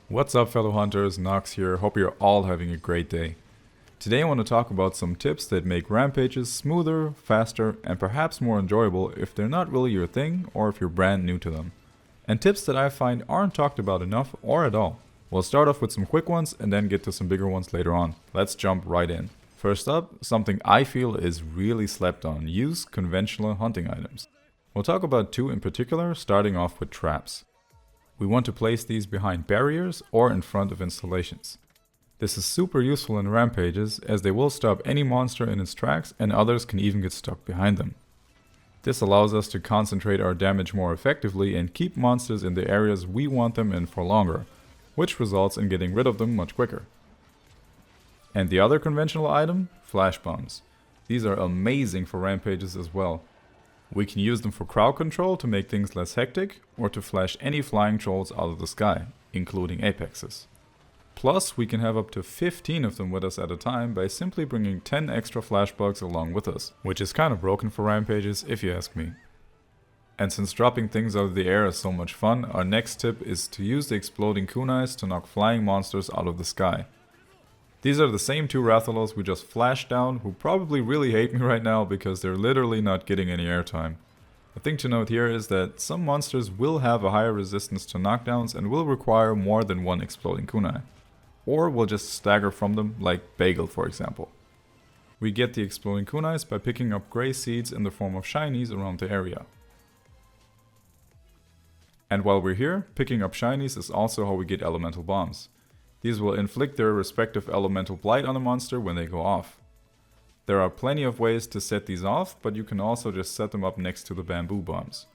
What's up, fellow hunters? Nox here. Hope you're all having a great day. Today I want to talk about some tips that make rampages smoother, faster, and perhaps more enjoyable if they're not really your thing or if you're brand new to them. And tips that I find aren't talked about enough or at all. We'll start off with some quick ones and then get to some bigger ones later on. Let's jump right in. First up, something I feel is really slept on. Use conventional hunting items. We'll talk about two in particular, starting off with traps. We want to place these behind barriers or in front of installations. This is super useful in rampages as they will stop any monster in its tracks and others can even get stuck behind them. This allows us to concentrate our damage more effectively and keep monsters in the areas we want them in for longer, which results in getting rid of them much quicker. And the other conventional item? Flash bombs. These are amazing for rampages as well. We can use them for crowd control to make things less hectic, or to flash any flying trolls out of the sky, including apexes. Plus, we can have up to 15 of them with us at a time by simply bringing 10 extra flashbugs along with us, which is kind of broken for rampages if you ask me. And since dropping things out of the air is so much fun, our next tip is to use the exploding kunais to knock flying monsters out of the sky. These are the same two Rathalos we just flashed down, who probably really hate me right now because they're literally not getting any airtime. The thing to note here is that some monsters will have a higher resistance to knockdowns and will require more than one exploding kunai. Or will just stagger from them, like Bagel for example. We get the exploding kunais by picking up grey seeds in the form of shinies around the area. And while we're here, picking up shinies is also how we get elemental bombs. These will inflict their respective elemental blight on the monster when they go off. There are plenty of ways to set these off, but you can also just set them up next to the bamboo bombs.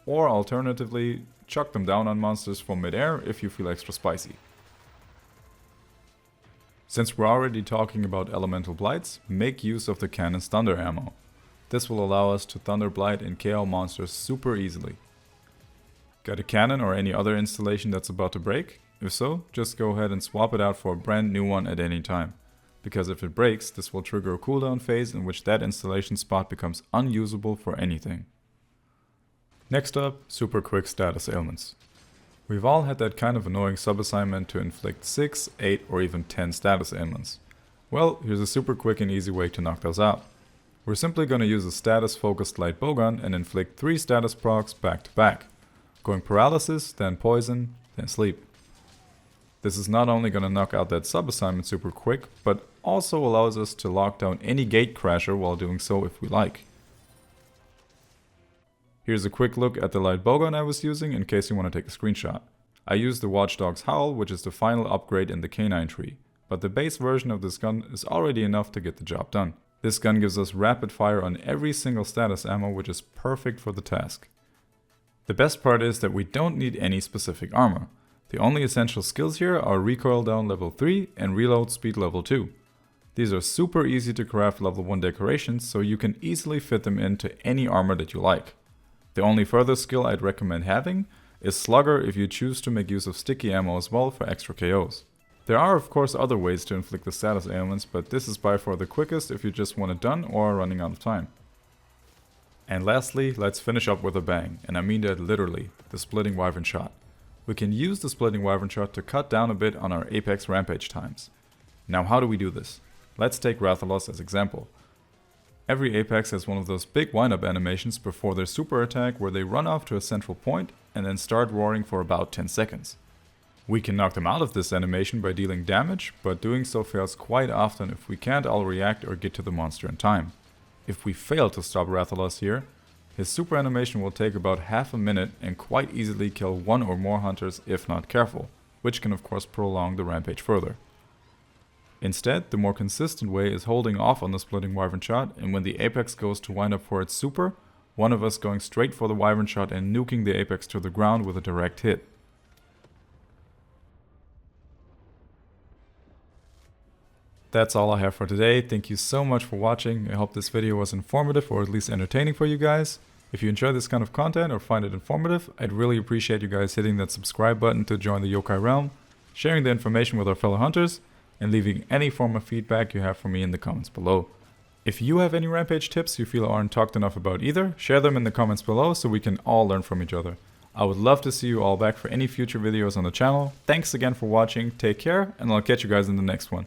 Or alternatively, chuck them down on monsters from mid-air if you feel extra spicy. Since we're already talking about elemental blights, make use of the cannon's thunder ammo. This will allow us to thunder blight and KO monsters super easily. Got a cannon or any other installation that's about to break? If so, just go ahead and swap it out for a brand new one at any time. Because if it breaks, this will trigger a cooldown phase in which that installation spot becomes unusable for anything. Next up, super quick status ailments. We've all had that kind of annoying sub-assignment to inflict 6, 8 or even 10 status ailments. Well, here's a super quick and easy way to knock those out. We're simply going to use a status focused light bowgun and inflict 3 status procs back to back. Going paralysis, then poison, then sleep. This is not only going to knock out that sub-assignment super quick, but also allows us to lock down any gate crasher while doing so if we like. Here's a quick look at the light bowgun I was using in case you want to take a screenshot. I used the Watchdog's Howl, which is the final upgrade in the canine tree, but the base version of this gun is already enough to get the job done. This gun gives us rapid fire on every single status ammo, which is perfect for the task. The best part is that we don't need any specific armor. The only essential skills here are recoil down level 3 and reload speed level 2. These are super easy to craft level 1 decorations, so you can easily fit them into any armor that you like. The only further skill I'd recommend having is Slugger if you choose to make use of sticky ammo as well for extra KOs. There are of course other ways to inflict the status ailments, but this is by far the quickest if you just want it done or are running out of time. And lastly, let's finish up with a bang, and I mean that literally, the S.Wyvernshot. We can use the S.Wyvernshot to cut down a bit on our apex rampage times. Now how do we do this? Let's take Rathalos as example. Every apex has one of those big wind-up animations before their super attack where they run off to a central point and then start roaring for about 10 seconds. We can knock them out of this animation by dealing damage, but doing so fails quite often if we can't all react or get to the monster in time. If we fail to stop Rathalos here, his super animation will take about half a minute and quite easily kill one or more hunters if not careful, which can of course prolong the rampage further. Instead, the more consistent way is holding off on the S.Wyvernshot, and when the apex goes to wind up for its super, one of us going straight for the Wyvernshot and nuking the apex to the ground with a direct hit. That's all I have for today. Thank you so much for watching. I hope this video was informative or at least entertaining for you guys. If you enjoy this kind of content or find it informative, I'd really appreciate you guys hitting that subscribe button to join the yokai realm, sharing the information with our fellow hunters, and leaving any form of feedback you have for me in the comments below. If you have any rampage tips you feel aren't talked enough about either, share them in the comments below so we can all learn from each other. I would love to see you all back for any future videos on the channel. Thanks again for watching, take care, and I'll catch you guys in the next one.